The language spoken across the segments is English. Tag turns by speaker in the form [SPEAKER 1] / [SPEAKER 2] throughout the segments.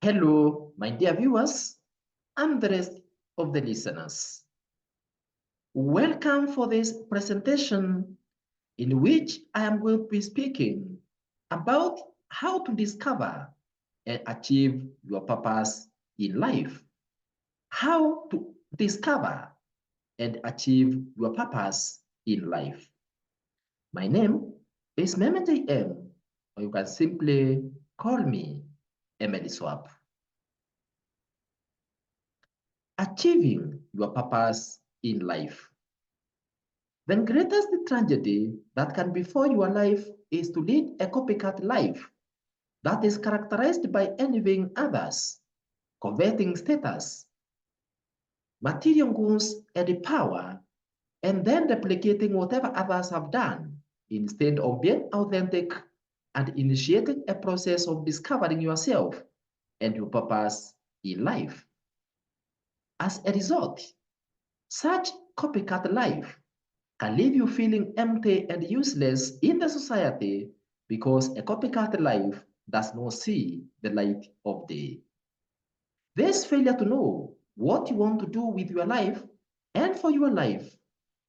[SPEAKER 1] Hello, my dear viewers, and the rest of the listeners. Welcome for this presentation in which I am going to be speaking about how to discover and achieve your purpose in life. How to discover and achieve your purpose in life. My name is Mehmet M, or you can simply call me Emily Swap. Achieving your purpose in life. The greatest tragedy that can befall your life is to lead a copycat life that is characterized by envying others, coveting status, material goods, and power, and then replicating whatever others have done instead of being authentic and initiating a process of discovering yourself and your purpose in life. As a result, such copycat life can leave you feeling empty and useless in the society because a copycat life does not see the light of day. This failure to know what you want to do with your life and for your life,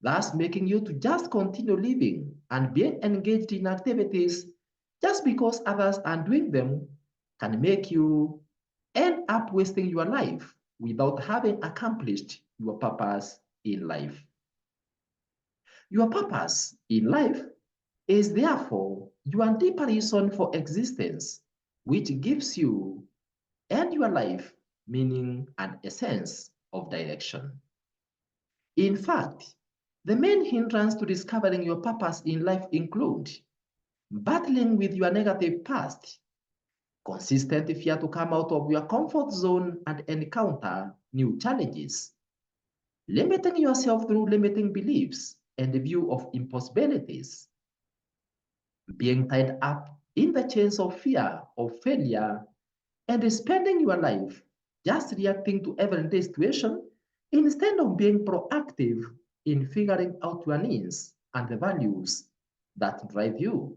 [SPEAKER 1] thus making you to just continue living and being engaged in activities just because others are doing them, can make you end up wasting your life without having accomplished your purpose in life. Your purpose in life is therefore your deeper reason for existence, which gives you and your life meaning and a sense of direction. In fact, the main hindrance to discovering your purpose in life include battling with your negative past, consistent fear to come out of your comfort zone and encounter new challenges, limiting yourself through limiting beliefs and the view of impossibilities, being tied up in the chains of fear of failure, and spending your life just reacting to everyday situation instead of being proactive in figuring out your needs and the values that drive you.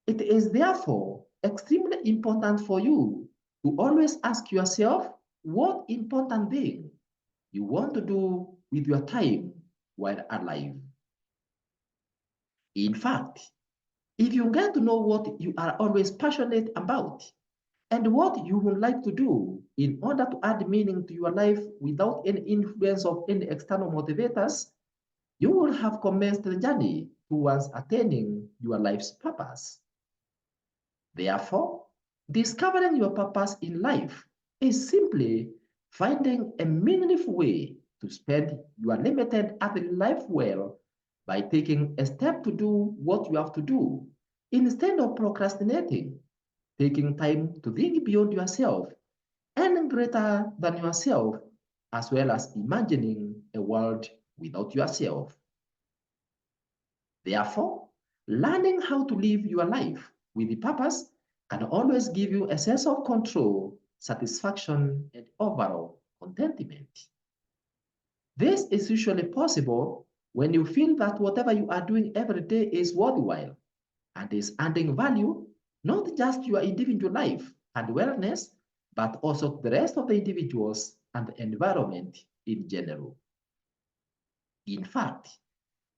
[SPEAKER 1] It is therefore extremely important for you to always ask yourself what important thing you want to do with your time while alive. In fact, if you get to know what you are always passionate about and what you would like to do in order to add meaning to your life without any influence of any external motivators, you will have commenced the journey towards attaining your life's purpose. Therefore, discovering your purpose in life is simply finding a meaningful way to spend your limited earthly life well by taking a step to do what you have to do instead of procrastinating, taking time to think beyond yourself and greater than yourself, as well as imagining a world without yourself. Therefore, learning how to live your life with a purpose can always give you a sense of control, satisfaction, and overall contentment. This is usually possible when you feel that whatever you are doing every day is worthwhile and is adding value, not just your individual life and wellness, but also to the rest of the individuals and the environment in general. In fact,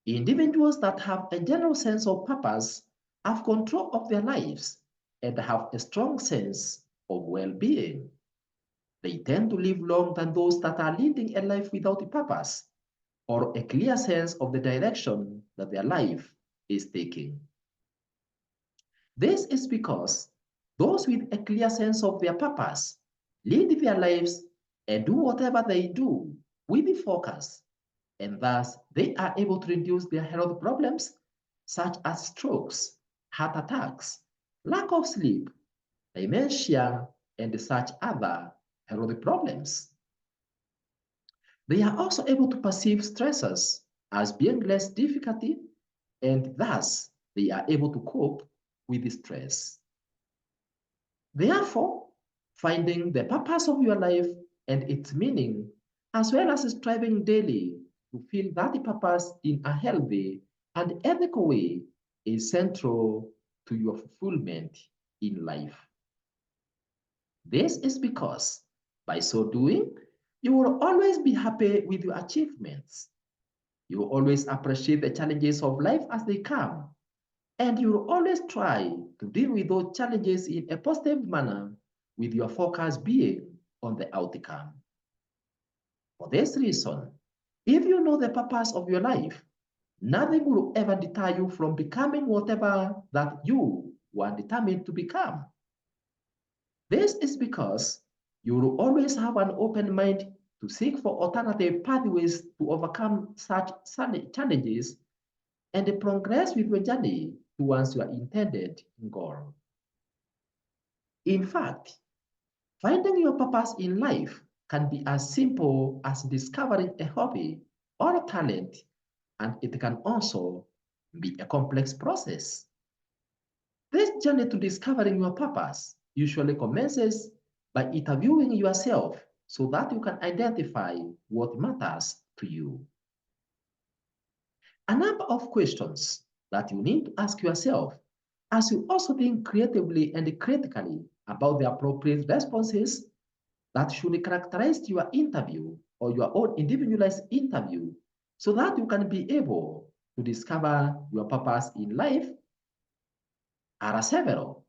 [SPEAKER 1] individuals that have a general sense of purpose have control of their lives and have a strong sense of well-being. They tend to live longer than those that are leading a life without a purpose or a clear sense of the direction that their life is taking. This is because those with a clear sense of their purpose lead their lives and do whatever they do with the focus, and thus they are able to reduce their health problems such as strokes, heart attacks, lack of sleep, dementia, and such other health problems. They are also able to perceive stressors as being less difficulty, and thus they are able to cope with the stress. Therefore, finding the purpose of your life and its meaning, as well as striving daily to feel that purpose in a healthy and ethical way, is central to your fulfillment in life. This is because by so doing, you will always be happy with your achievements. You will always appreciate the challenges of life as they come, and you will always try to deal with those challenges in a positive manner with your focus being on the outcome. For this reason, if you know the purpose of your life, nothing will ever deter you from becoming whatever that you were determined to become. This is because you will always have an open mind to seek for alternative pathways to overcome such challenges and progress with your journey towards your intended goal. In fact, finding your purpose in life can be as simple as discovering a hobby or a talent, and it can also be a complex process. This journey to discovering your purpose usually commences by interviewing yourself so that you can identify what matters to you. A number of questions that you need to ask yourself as you also think creatively and critically about the appropriate responses that should characterize your interview or your own individualized interview so that you can be able to discover your purpose in life are several.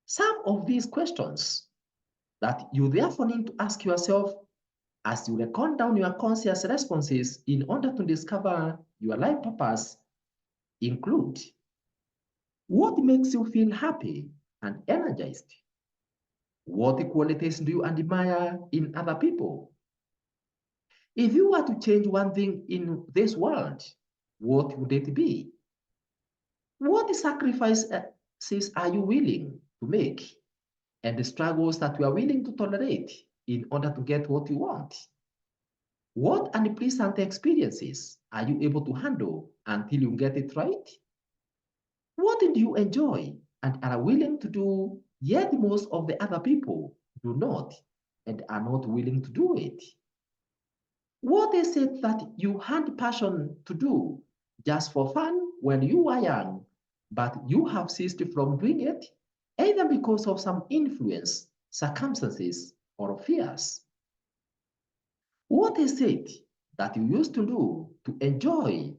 [SPEAKER 1] Some of these questions that you therefore need to ask yourself as you record down your conscious responses in order to discover your life purpose include: what makes you feel happy and energized? What qualities do you admire in other people? If you were to change one thing in this world, what would it be? What sacrifices are you willing to make and the struggles that you are willing to tolerate in order to get what you want? What unpleasant experiences are you able to handle until you get it right? What do you enjoy and are willing to do, yet most of the other people do not and are not willing to do it? What is it that you had passion to do just for fun when you were young, but you have ceased from doing it, either because of some influence, circumstances, or fears? What is it that you used to do to enjoy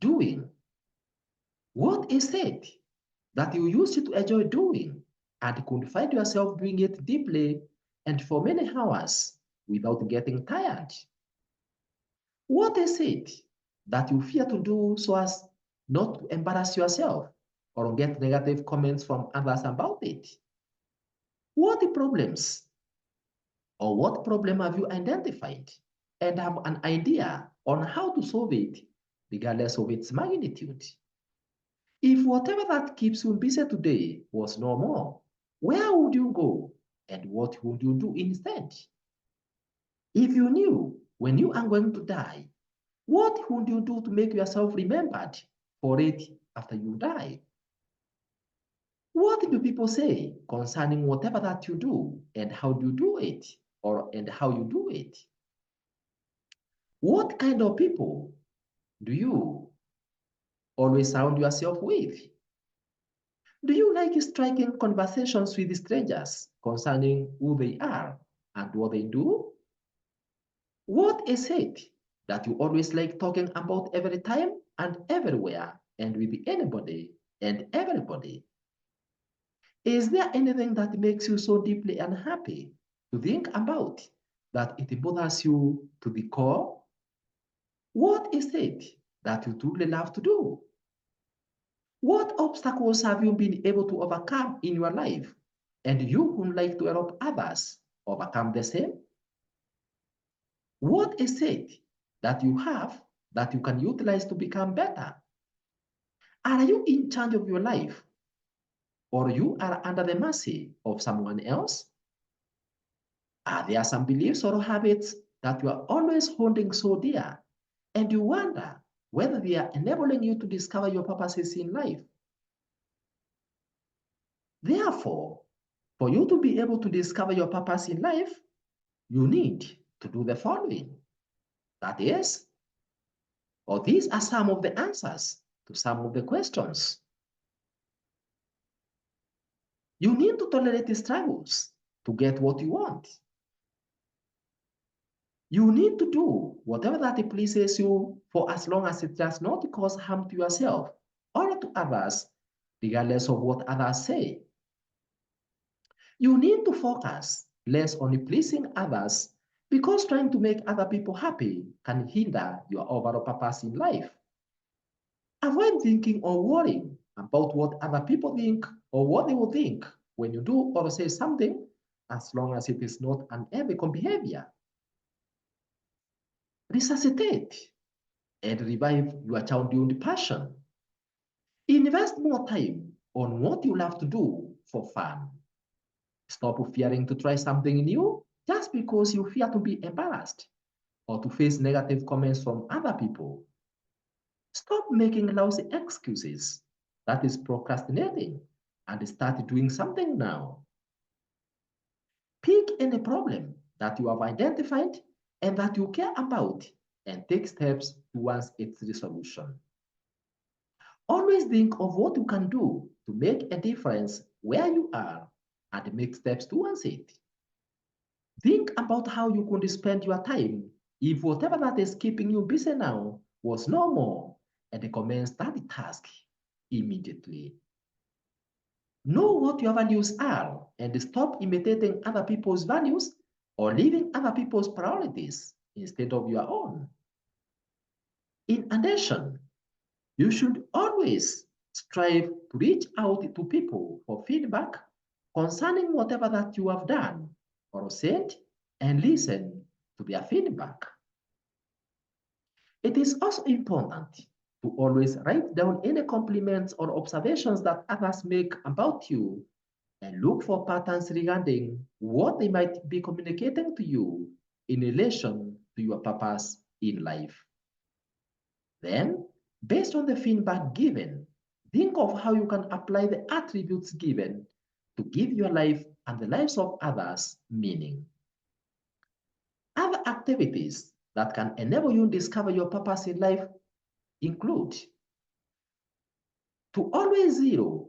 [SPEAKER 1] doing? What is it that you used to enjoy doing and could find yourself doing it deeply and for many hours without getting tired? What is it that you fear to do so as not to embarrass yourself or get negative comments from others about it? What problems or what problem have you identified and have an idea on how to solve it, regardless of its magnitude? If whatever that keeps you busy today was no more, where would you go and what would you do instead? If you knew when you are going to die, what would you do to make yourself remembered for it after you die? What do people say concerning whatever that you do and how do you do it and how you do it? What kind of people do you always surround yourself with? Do you like striking conversations with strangers concerning who they are and what they do? What is it that you always like talking about every time and everywhere and with anybody and everybody? Is there anything that makes you so deeply unhappy to think about that it bothers you to the core? What is it that you truly love to do? What obstacles have you been able to overcome in your life and you would like to help others overcome the same? What is it that you have that you can utilize to become better? Are you in charge of your life or you are under the mercy of someone else? Are there some beliefs or habits that you are always holding so dear and you wonder whether they are enabling you to discover your purposes in life? Therefore, for you to be able to discover your purpose in life, you need to do the following. That is, or these are some of the answers to some of the questions. You need to tolerate the struggles to get what you want. You need to do whatever that pleases you for as long as it does not cause harm to yourself or to others, regardless of what others say. You need to focus less on pleasing others because trying to make other people happy can hinder your overall purpose in life. Avoid thinking or worrying about what other people think or what they will think when you do or say something, as long as it is not an ethical behavior. Resuscitate and revive your childhood passion. Invest more time on what you love to do for fun. Stop fearing to try something new just because you fear to be embarrassed or to face negative comments from other people. Stop making lousy excuses. That is procrastinating and start doing something now. Pick any problem that you have identified and that you care about and take steps towards its resolution. Always think of what you can do to make a difference where you are and make steps towards it. Think about how you could spend your time if whatever that is keeping you busy now was no more and commence that task immediately. Know what your values are and stop imitating other people's values or living other people's priorities instead of your own. In addition, you should always strive to reach out to people for feedback concerning whatever that you have done or said and listen to their feedback. It is also important to always write down any compliments or observations that others make about you and look for patterns regarding what they might be communicating to you in relation to your purpose in life. Then, based on the feedback given, think of how you can apply the attributes given to give your life and the lives of others meaning. Other activities that can enable you to discover your purpose in life include to always zero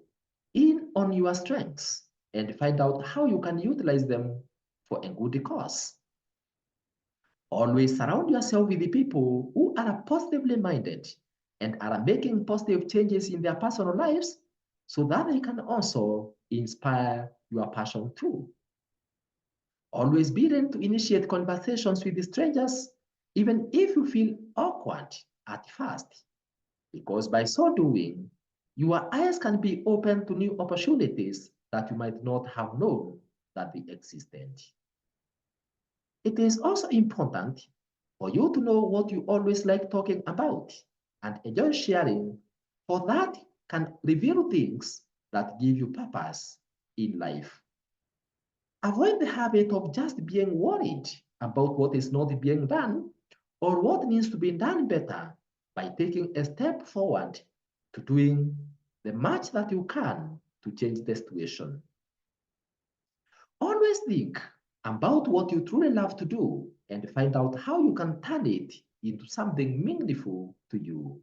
[SPEAKER 1] in on your strengths and find out how you can utilize them for a good cause. Always surround yourself with the people who are positively minded and are making positive changes in their personal lives so that they can also inspire your passion too. Always be ready to initiate conversations with the strangers, even if you feel awkward at first, because by so doing, your eyes can be open to new opportunities that you might not have known that they existed. It is also important for you to know what you always like talking about and enjoy sharing, for that can reveal things that give you purpose in life. Avoid the habit of just being worried about what is not being done or what needs to be done better by taking a step forward to doing the much that you can to change the situation. Always think about what you truly love to do and find out how you can turn it into something meaningful to you.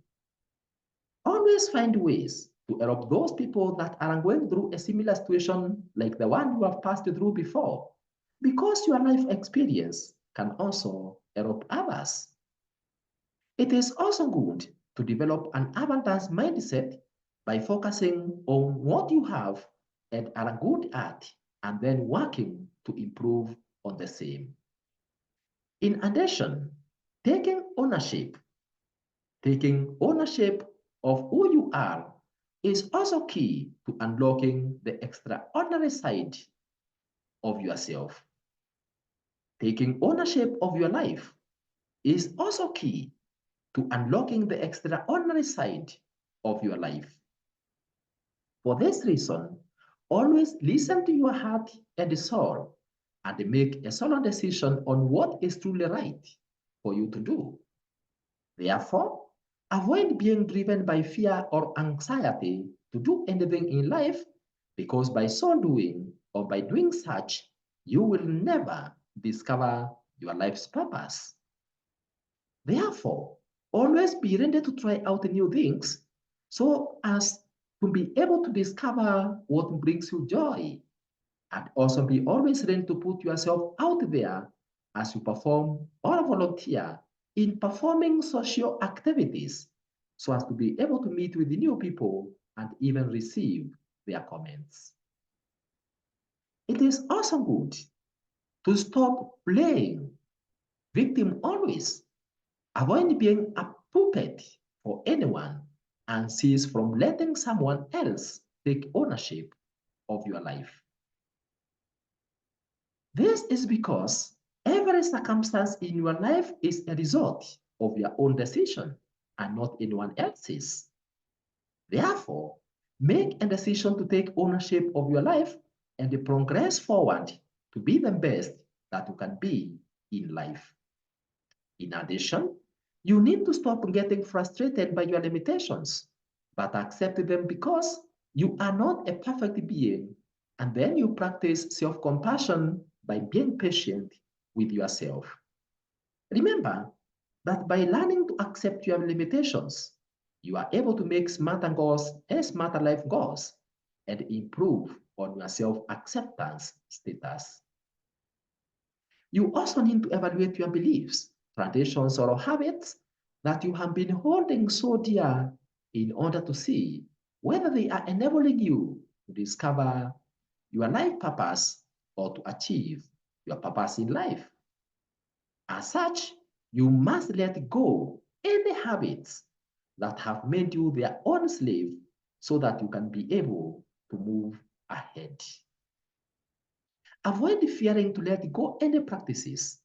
[SPEAKER 1] Always find ways to help those people that are going through a similar situation like the one you have passed through before, because your life experience can also help others. It is also good to develop an abundance mindset by focusing on what you have and are good at and then working to improve on the same. In addition, taking ownership, taking ownership of who you are is also key to unlocking the extraordinary side of yourself. Taking ownership of your life is also key to unlocking the extraordinary side of your life. For this reason, always listen to your heart and soul and make a solid decision on what is truly right for you to do. Therefore, avoid being driven by fear or anxiety to do anything in life, because by so doing or by doing such, you will never discover your life's purpose. Therefore, always be ready to try out new things so as to be able to discover what brings you joy, and also be always ready to put yourself out there as you perform or volunteer in performing social activities so as to be able to meet with the new people and even receive their comments. It is also good to stop playing victim always. Avoid being a puppet for anyone and cease from letting someone else take ownership of your life. This is because every circumstance in your life is a result of your own decision and not anyone else's. Therefore, make a decision to take ownership of your life and progress forward to be the best that you can be in life. In addition, you need to stop getting frustrated by your limitations, but accept them because you are not a perfect being. And then you practice self-compassion by being patient with yourself. Remember that by learning to accept your limitations, you are able to make smarter goals and smarter life goals and improve on your self-acceptance status. You also need to evaluate your beliefs, traditions, or habits that you have been holding so dear in order to see whether they are enabling you to discover your life purpose or to achieve your purpose in life. As such, you must let go any habits that have made you their own slave so that you can be able to move ahead. Avoid fearing to let go any practices,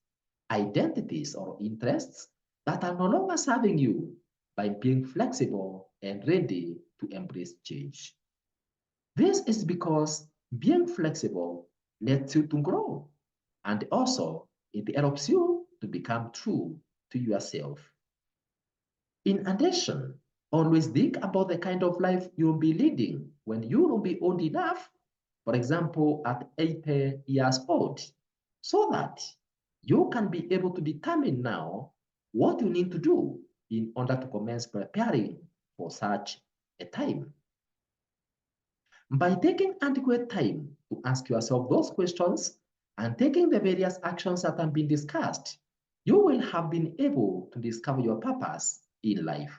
[SPEAKER 1] identities, or interests that are no longer serving you by being flexible and ready to embrace change. This is because being flexible lets you to grow, and also it helps you to become true to yourself. In addition, always think about the kind of life you'll be leading when you will be old enough, for example, at 80 years old, so that you can be able to determine now what you need to do in order to commence preparing for such a time. By taking adequate time to ask yourself those questions and taking the various actions that have been discussed, you will have been able to discover your purpose in life.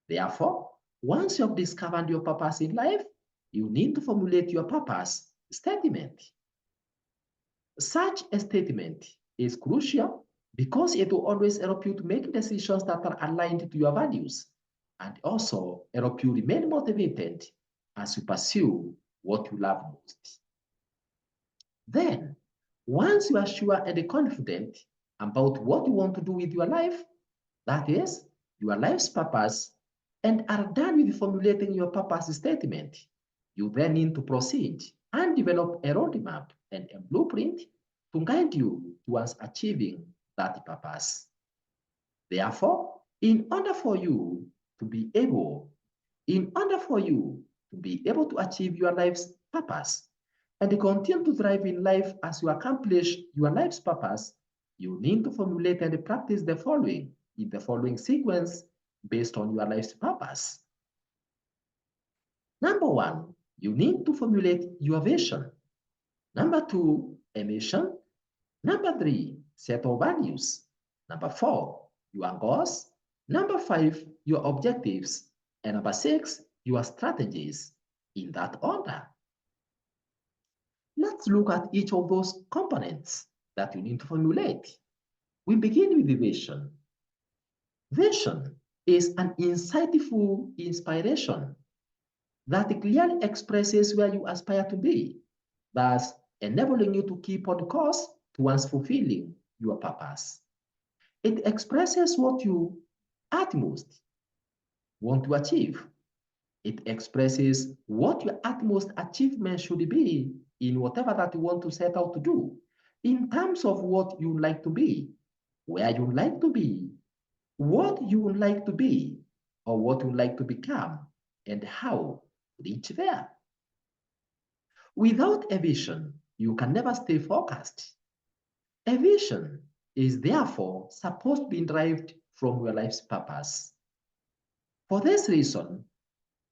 [SPEAKER 1] Therefore, once you have discovered your purpose in life, you need to formulate your purpose statement. Such a statement is crucial because it will always help you to make decisions that are aligned to your values and also help you remain motivated as you pursue what you love most. Then, once you are sure and confident about what you want to do with your life, that is, your life's purpose, and are done with formulating your purpose statement, you then need to proceed and develop a roadmap and a blueprint to guide you towards achieving that purpose. Therefore, in order for you to be able to achieve your life's purpose and continue to thrive in life as you accomplish your life's purpose, you need to formulate and practice the following in the following sequence based on your life's purpose. Number one, you need to formulate your vision. Number two, a mission. Number three, set of values. Number four, your goals. Number five, your objectives. And number six, your strategies in that order. Let's look at each of those components that you need to formulate. We begin with the vision. Vision is an insightful inspiration that clearly expresses where you aspire to be, thus enabling you to keep on course towards fulfilling your purpose. It expresses what you utmost want to achieve. It expresses what your utmost achievement should be in whatever that you want to set out to do, in terms of what you like to be, where you like to be, what you would like to be, or what you would like to become, and how to reach there. Without a vision, you can never stay focused. A vision is therefore supposed to be derived from your life's purpose. For this reason,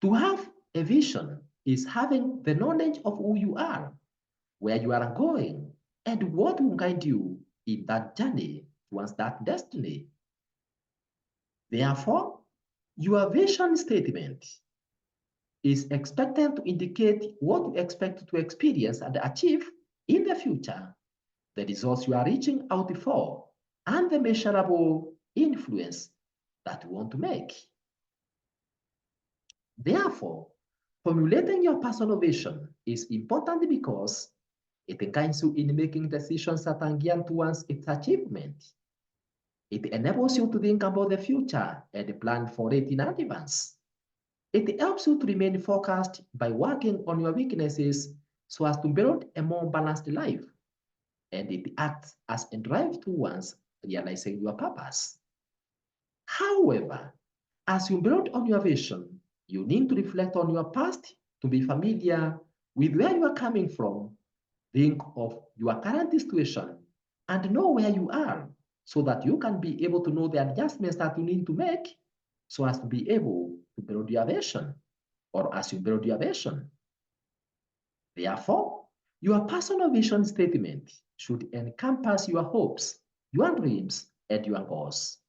[SPEAKER 1] to have A vision is having the knowledge of who you are, where you are going, and what will guide you in that journey towards that destiny. Therefore, your vision statement is expected to indicate what you expect to experience and achieve in the future, the results you are reaching out for, and the measurable influence that you want to make. Therefore, formulating your personal vision is important because it guides you in making decisions that are geared towards its achievement. It enables you to think about the future and plan for it in advance. It helps you to remain focused by working on your weaknesses so as to build a more balanced life. And it acts as a drive towards realizing your purpose. However, as you build on your vision, you need to reflect on your past to be familiar with where you are coming from, think of your current situation, and know where you are so that you can be able to know the adjustments that you need to make so as to be able to build your vision or as you build your vision. Therefore, your personal vision statement should encompass your hopes, your dreams, and your goals.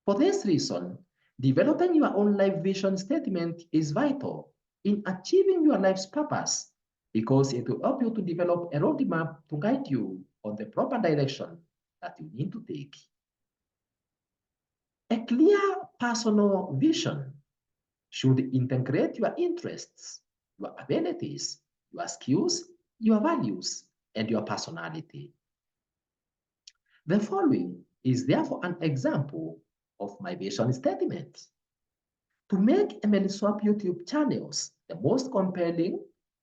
[SPEAKER 1] For this reason, developing your own life vision statement is vital in achieving your life's purpose because it will help you to develop a roadmap to guide you on the proper direction that you need to take. A clear personal vision should integrate your interests, your abilities, your skills, your values, and your personality. The following is therefore an example of my vision statement. To make MLSwap YouTube channels the most compelling,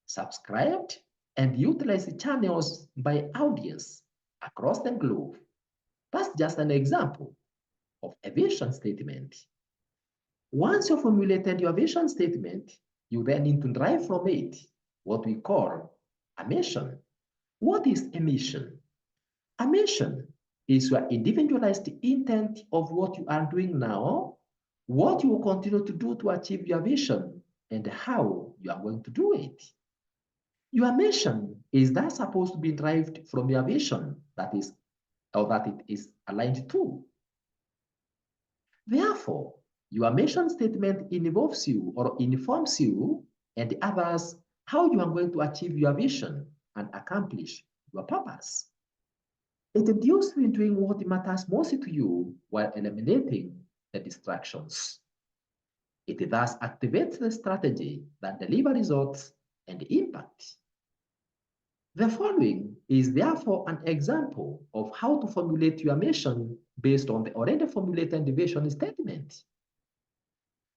[SPEAKER 1] subscribed, and utilized channels by audience across the globe. That's just an example of a vision statement. Once you've formulated your vision statement, you then need to derive from it what we call a mission. What is a mission? A mission is your individualized intent of what you are doing now, what you will continue to do to achieve your vision, and how you are going to do it. Your mission is that supposed to be derived from your vision that it is aligned to. Therefore, your mission statement involves you or informs you and others how you are going to achieve your vision and accomplish your purpose. It deals with doing what matters most to you while eliminating the distractions. It thus activates the strategy that delivers results and impact. The following is therefore an example of how to formulate your mission based on the already formulated vision statement.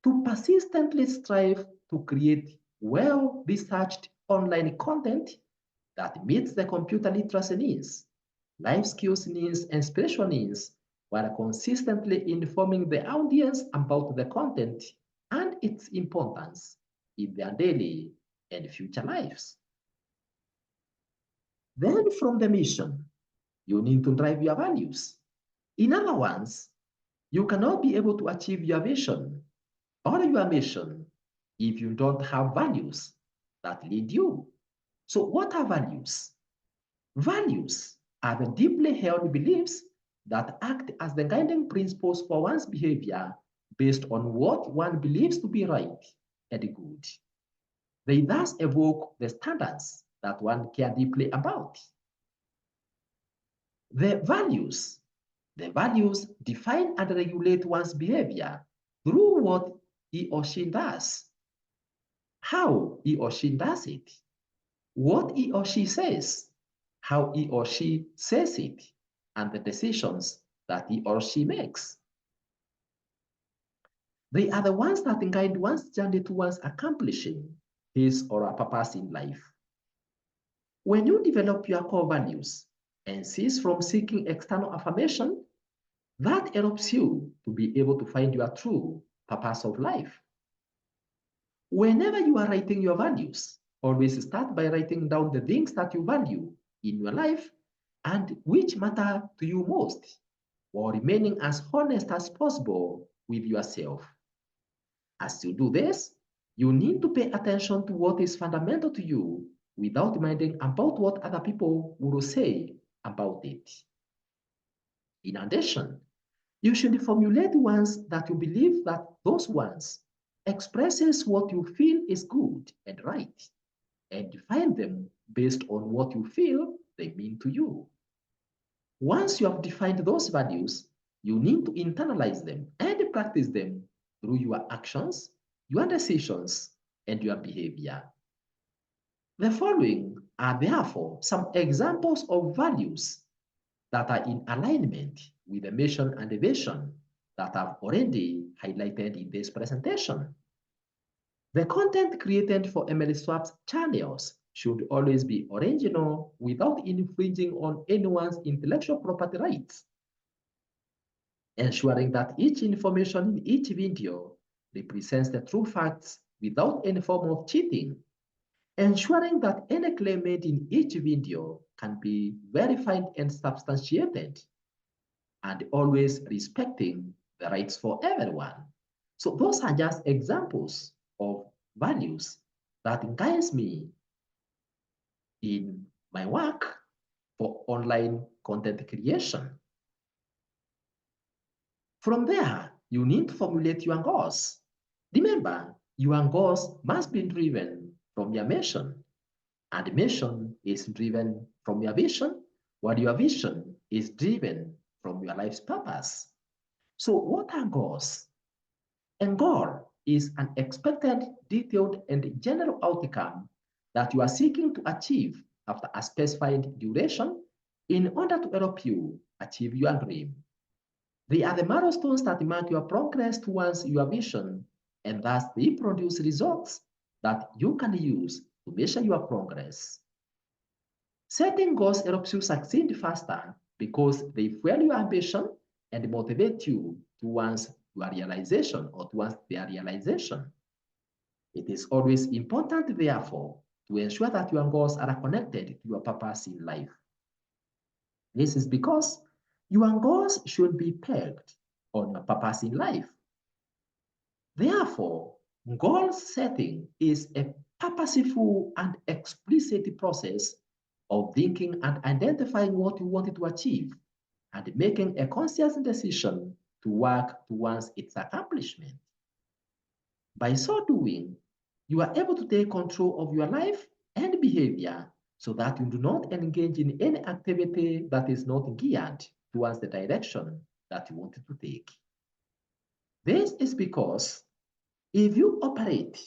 [SPEAKER 1] To persistently strive to create well-researched online content that meets the computer literacy needs, life skills needs, and spiritual needs, while consistently informing the audience about the content and its importance in their daily and future lives. Then from the mission, you need to drive your values. In other words, you cannot be able to achieve your vision or your mission if you don't have values that lead you. So what are values? Values are the deeply held beliefs that act as the guiding principles for one's behavior based on what one believes to be right and good. They thus evoke the standards that one cares deeply about. The values define and regulate one's behavior through what he or she does, how he or she does it, what he or she says, how he or she says it, and the decisions that he or she makes. They are the ones that guide one's journey towards accomplishing his or her purpose in life. When you develop your core values and cease from seeking external affirmation, that helps you to be able to find your true purpose of life. Whenever you are writing your values, always start by writing down the things that you value in your life and which matter to you most, while remaining as honest as possible with yourself. As you do this, You need to pay attention to what is fundamental to you without minding about what other people will say about it. In addition, you should formulate ones that you believe that those ones expresses what you feel is good and right, and define them based on what you feel they mean to you. Once you have defined those values, you need to internalize them and practice them through your actions, your decisions, and your behavior. The following are therefore some examples of values that are in alignment with the mission and the vision that I've already highlighted in this presentation. The content created for Emily Swap's channels should always be original without infringing on anyone's intellectual property rights, ensuring that each information in each video represents the true facts without any form of cheating, ensuring that any claim made in each video can be verified and substantiated, and always respecting the rights for everyone. So those are just examples of values that guides me in my work for online content creation. From there, you need to formulate your goals. Remember, your goals must be driven from your mission, and mission is driven from your vision, while your vision is driven from your life's purpose. So what are goals? A goal is an expected, detailed, and general outcome that you are seeking to achieve after a specified duration in order to help you achieve your dream. They are the milestones that mark your progress towards your vision, and thus they produce results that you can use to measure your progress. Setting goals helps you succeed faster because they fuel your ambition and motivate you towards your realization or towards their realization. It is always important, therefore, to ensure that your goals are connected to your purpose in life. This is because your goals should be pegged on your purpose in life. Therefore, goal setting is a purposeful and explicit process of thinking and identifying what you wanted to achieve and making a conscious decision to work towards its accomplishment. By so doing, you are able to take control of your life and behavior so that you do not engage in any activity that is not geared towards the direction that you wanted to take. This is because if you operate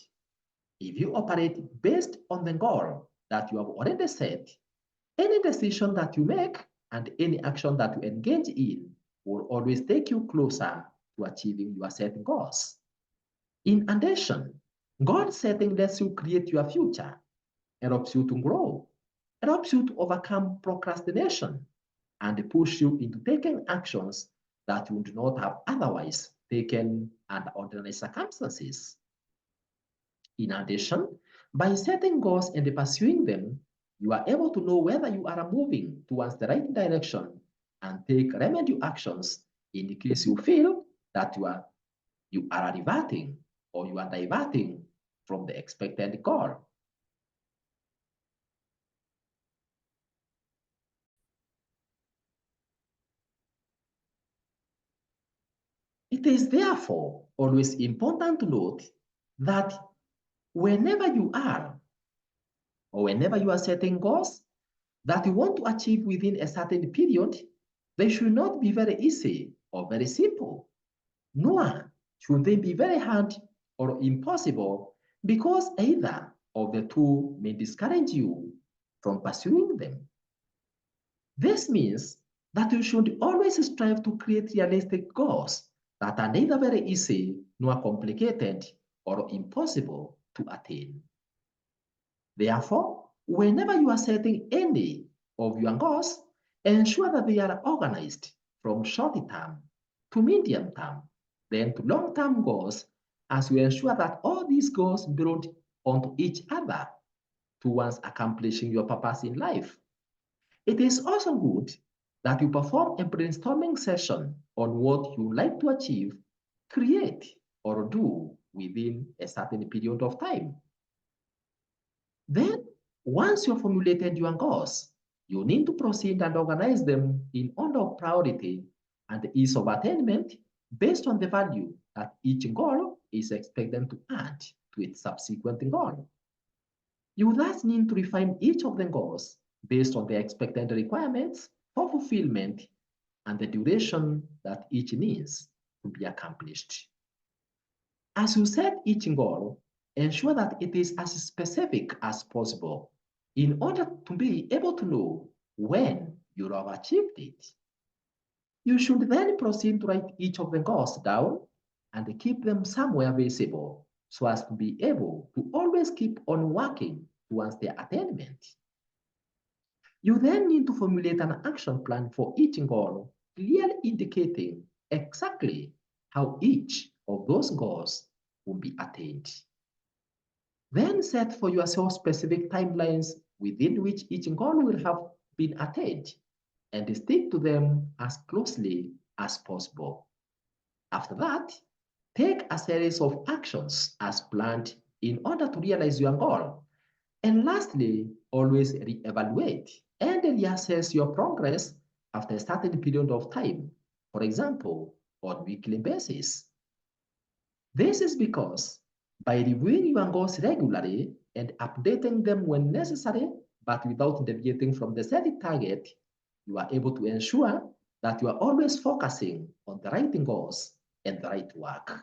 [SPEAKER 1] based on the goal that you have already set, any decision that you make and any action that you engage in will always take you closer to achieving your set goals. In addition, goal setting lets you create your future, helps you to grow, helps you to overcome procrastination, and push you into taking actions that you would not have otherwise taken under ordinary circumstances. In addition, by setting goals and pursuing them, you are able to know whether you are moving towards the right direction and take remedial actions in case you feel that you are reverting or you are diverting from the expected goal. It is therefore always important to note that whenever you are or whenever you are setting goals that you want to achieve within a certain period, they should not be very easy or very simple, nor should they be very hard or impossible because either of the two may discourage you from pursuing them. This means that you should always strive to create realistic goals that are neither very easy nor complicated or impossible to attain. Therefore, whenever you are setting any of your goals, ensure that they are organized from short-term to medium-term, then to long-term goals, as you ensure that all these goals build onto each other towards accomplishing your purpose in life. It is also good that you perform a brainstorming session on what you like to achieve, create, or do within a certain period of time. Then, once you've formulated your goals, you need to proceed and organize them in order of priority and the ease of attainment based on the value that each goal is expected to add to its subsequent goal. You thus need to refine each of the goals based on the expected requirements for fulfillment and the duration that each needs to be accomplished. As you set each goal, ensure that it is as specific as possible in order to be able to know when you have achieved it. You should then proceed to write each of the goals down and keep them somewhere visible so as to be able to always keep on working towards their attainment. You then need to formulate an action plan for each goal, clearly indicating exactly how each of those goals will be attained. Then set for yourself specific timelines within which each goal will have been attained and stick to them as closely as possible. After that, take a series of actions as planned in order to realize your goal. And lastly, always re-evaluate and reassess your progress after a certain period of time, for example, on a weekly basis. This is because by reviewing your goals regularly and updating them when necessary, but without deviating from the set target, you are able to ensure that you are always focusing on the right goals and the right work.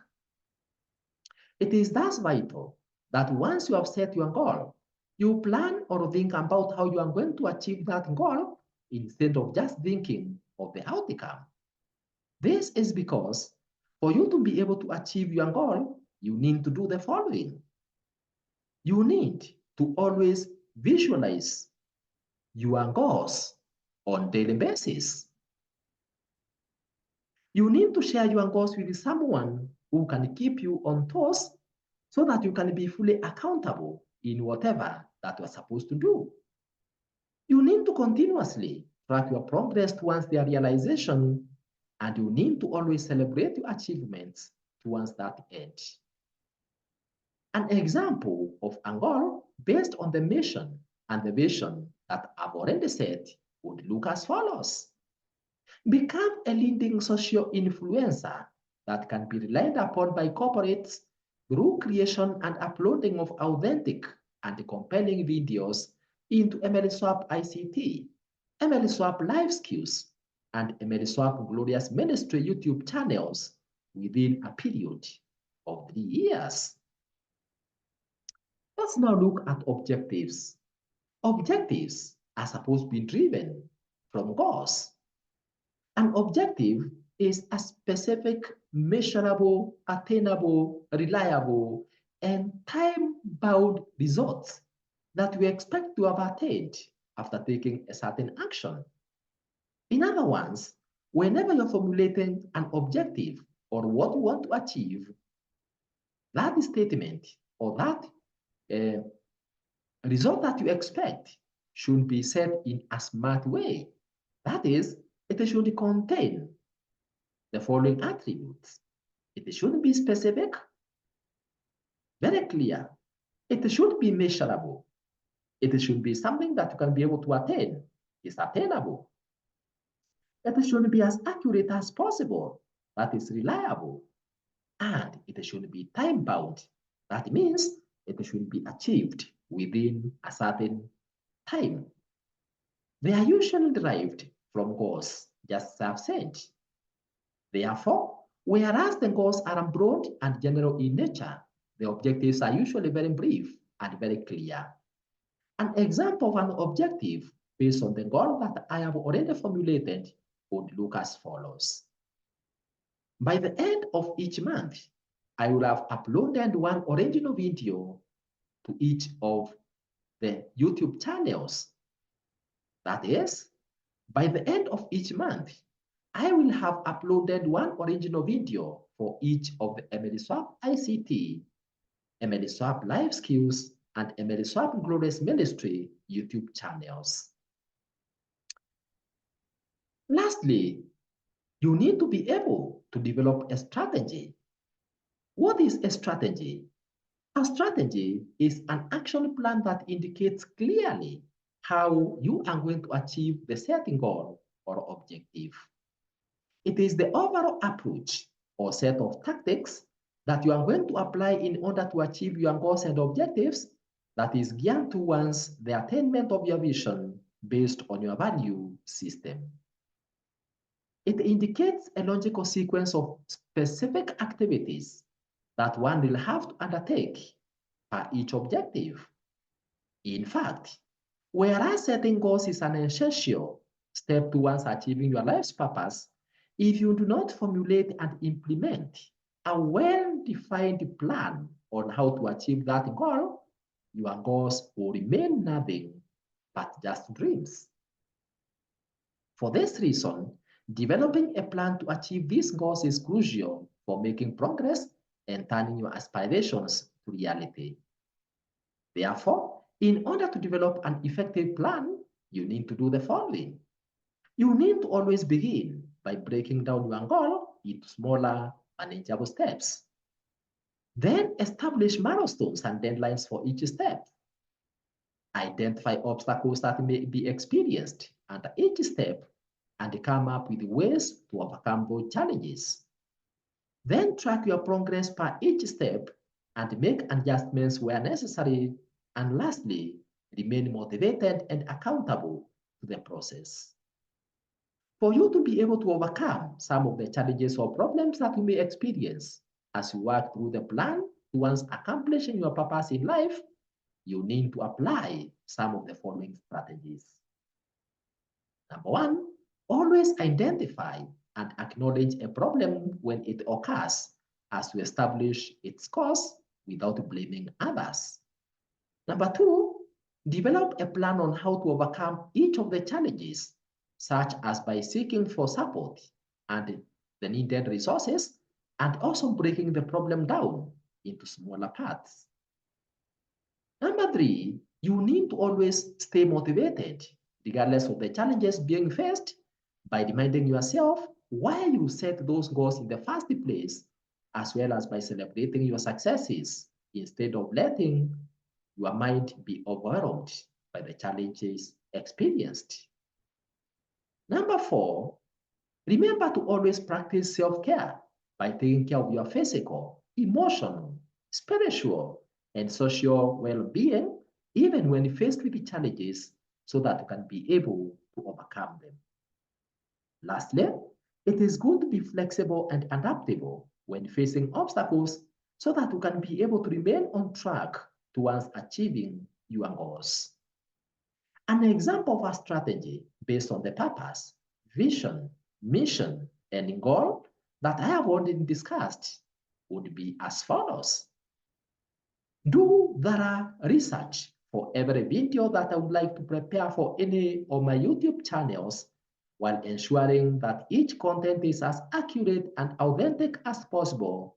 [SPEAKER 1] It is thus vital that once you have set your goal, you plan or think about how you are going to achieve that goal instead of just thinking of the outcome. This is because for you to be able to achieve your goal, you need to do the following. You need to always visualize your goals on a daily basis. You need to share your goals with someone who can keep you on toes so that you can be fully accountable in whatever that you're supposed to do. You need to continuously track your progress towards their realization, and you need to always celebrate your achievements towards that end. An example of a goal based on the mission and the vision that I've already set would look as follows. Become a leading social influencer that can be relied upon by corporates through creation and uploading of authentic and compelling videos into MLSwap ICT, MLSwap Live Skills, and MLSwap Glorious Ministry YouTube channels within a period of 3 years. Let's now look at objectives. Objectives are supposed to be driven from goals. An objective is a specific, measurable, attainable, reliable, and time-bound results that we expect to have attained after taking a certain action. In other words, whenever you're formulating an objective or what you want to achieve, that statement or that result that you expect should be set in a smart way. That is, it should contain the following attributes. It should be specific, very clear. It should be measurable. It should be something that you can be able to attain. It's attainable. It should be as accurate as possible. That is reliable. And it should be time-bound. That means it should be achieved within a certain time. They are usually derived from goals, just as I've said. Therefore, whereas the goals are broad and general in nature, the objectives are usually very brief and very clear. An example of an objective based on the goal that I have already formulated would look as follows. By the end of each month, I will have uploaded one original video to each of the YouTube channels. That is, by the end of each month, I will have uploaded one original video for each of the MLSwap ICT, MLSwap Live Skills, and MLSwap Glorious Ministry YouTube channels. Lastly, you need to be able to develop a strategy. What is a strategy? A strategy is an action plan that indicates clearly how you are going to achieve the setting goal or objective. It is the overall approach or set of tactics that you are going to apply in order to achieve your goals and objectives that is geared towards the attainment of your vision based on your value system. It indicates a logical sequence of specific activities that one will have to undertake for each objective. In fact, whereas setting goals is an essential step towards achieving your life's purpose, if you do not formulate and implement a well-defined plan on how to achieve that goal, your goals will remain nothing but just dreams. For this reason, developing a plan to achieve these goals is crucial for making progress and turning your aspirations to reality. Therefore, in order to develop an effective plan, you need to do the following. You need to always begin by breaking down your goal into smaller, manageable steps. Then establish milestones and deadlines for each step. Identify obstacles that may be experienced under each step and come up with ways to overcome those challenges. Then track your progress per each step and make adjustments where necessary. And lastly, remain motivated and accountable to the process. For you to be able to overcome some of the challenges or problems that you may experience as you work through the plan towards accomplishing your purpose in life, you need to apply some of the following strategies. Number one, always identify and acknowledge a problem when it occurs as you establish its cause without blaming others. Number two, develop a plan on how to overcome each of the challenges, such as by seeking for support and the needed resources, and also breaking the problem down into smaller parts. Number three, you need to always stay motivated, regardless of the challenges being faced, by reminding yourself why you set those goals in the first place, as well as by celebrating your successes instead of letting your mind be overwhelmed by the challenges experienced. Number four, remember to always practice self-care by taking care of your physical, emotional, spiritual, and social well-being, even when faced with the challenges, so that you can be able to overcome them. Lastly, it is good to be flexible and adaptable when facing obstacles so that you can be able to remain on track towards achieving your goals. An example of a strategy based on the purpose, vision, mission, and goal that I have already discussed would be as follows. Do thorough research for every video that I would like to prepare for any of my YouTube channels, while ensuring that each content is as accurate and authentic as possible,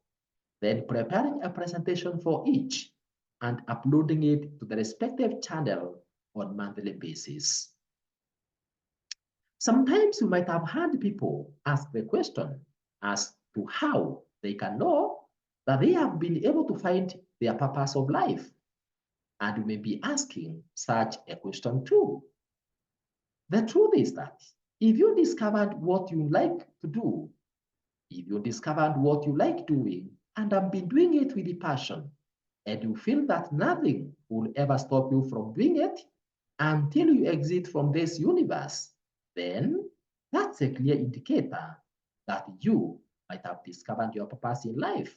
[SPEAKER 1] then preparing a presentation for each and uploading it to the respective channel on a monthly basis. Sometimes you might have heard people ask the question as to how they can know that they have been able to find their purpose of life. And you may be asking such a question too. The truth is that if you discovered what you like to do, if you discovered what you like doing and have been doing it with a passion, and you feel that nothing will ever stop you from doing it until you exit from this universe, then that's a clear indicator that you might have discovered your purpose in life.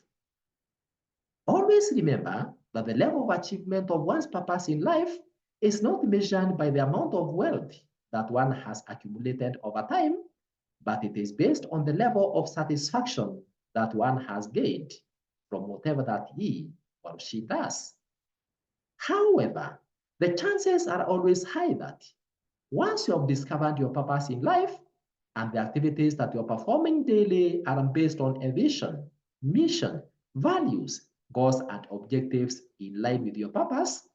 [SPEAKER 1] Always remember that the level of achievement of one's purpose in life is not measured by the amount of wealth that one has accumulated over time, but it is based on the level of satisfaction that one has gained from whatever that he or she does. However, the chances are always high that once you have discovered your purpose in life and the activities that you're performing daily are based on a vision, mission, values, goals, and objectives in line with your purpose,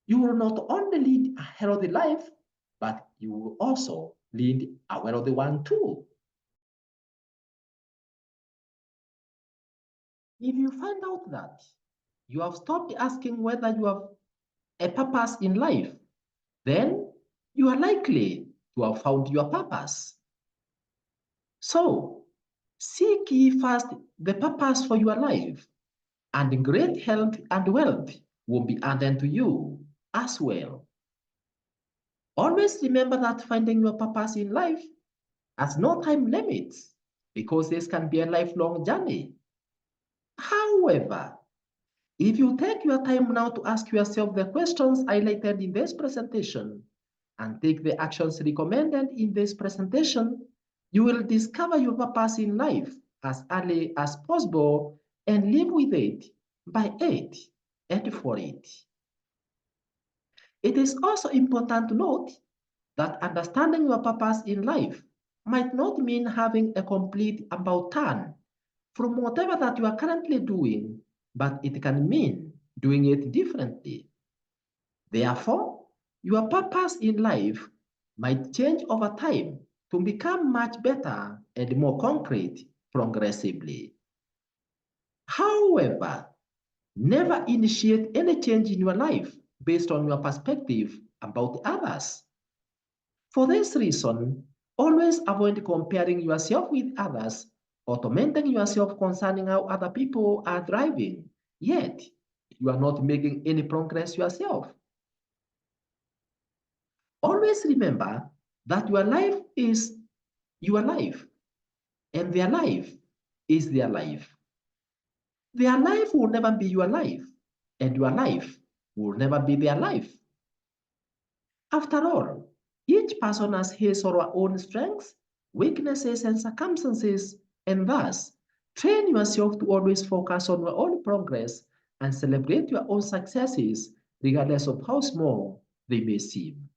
[SPEAKER 1] you will not only lead a healthy life, but you will also lead a wealthy one too. If you find out that you have stopped asking whether you have a purpose in life, then you are likely to have found your purpose. So, seek ye first the purpose for your life, and great health and wealth will be added to you as well. Always remember that finding your purpose in life has no time limits because this can be a lifelong journey. However, if you take your time now to ask yourself the questions highlighted in this presentation and take the actions recommended in this presentation, you will discover your purpose in life as early as possible and live with it, by it, and for it. It is also important to note that understanding your purpose in life might not mean having a complete about turn from whatever that you are currently doing, but it can mean doing it differently. Therefore, your purpose in life might change over time to become much better and more concrete progressively. However, never initiate any change in your life based on your perspective about others. For this reason, always avoid comparing yourself with others or tormenting yourself concerning how other people are driving, yet you are not making any progress yourself. Always remember that your life is your life and their life is their life. Their life will never be your life, and your life will never be their life. After all, each person has his or her own strengths, weaknesses, and circumstances, and thus train yourself to always focus on your own progress and celebrate your own successes, regardless of how small they may seem.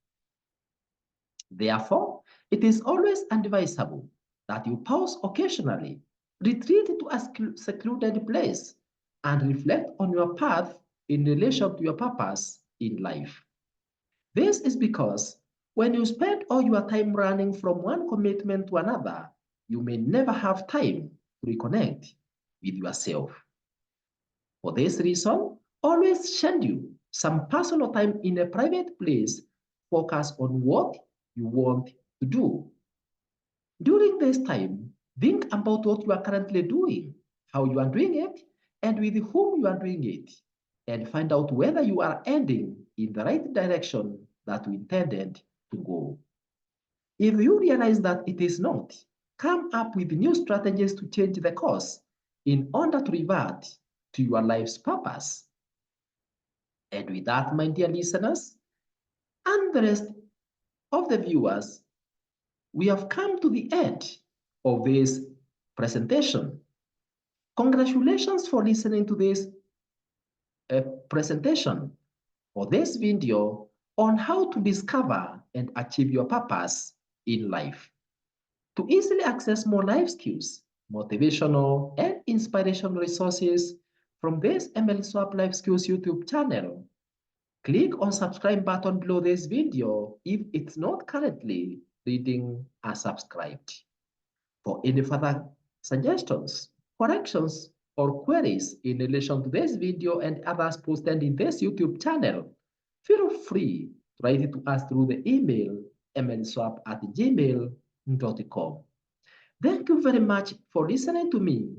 [SPEAKER 1] Therefore, it is always advisable that you pause occasionally, retreat to a secluded place, and reflect on your path in relation to your purpose in life. This is because when you spend all your time running from one commitment to another, you may never have time to reconnect with yourself. For this reason, always schedule some personal time in a private place. Focus on what you want to do. During this time, think about what you are currently doing, how you are doing it, and with whom you are doing it, and find out whether you are heading in the right direction that you intended to go. If you realize that it is not, come up with new strategies to change the course in order to revert to your life's purpose. And with that, my dear listeners, and the rest of the viewers, we have come to the end of this presentation. Congratulations for listening to this presentation or this video on how to discover and achieve your purpose in life. To easily access more life skills, motivational and inspirational resources from this ML Swap Life Skills YouTube channel, click on subscribe button below this video if it's not currently reading as subscribed. For any further suggestions, corrections, or queries in relation to this video and others posted in this YouTube channel, feel free to write it to us through the email mlswap@gmail.com. Thank you very much for listening to me.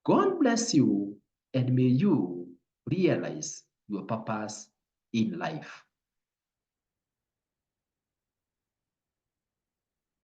[SPEAKER 1] God bless you, and may you realize your purpose in life.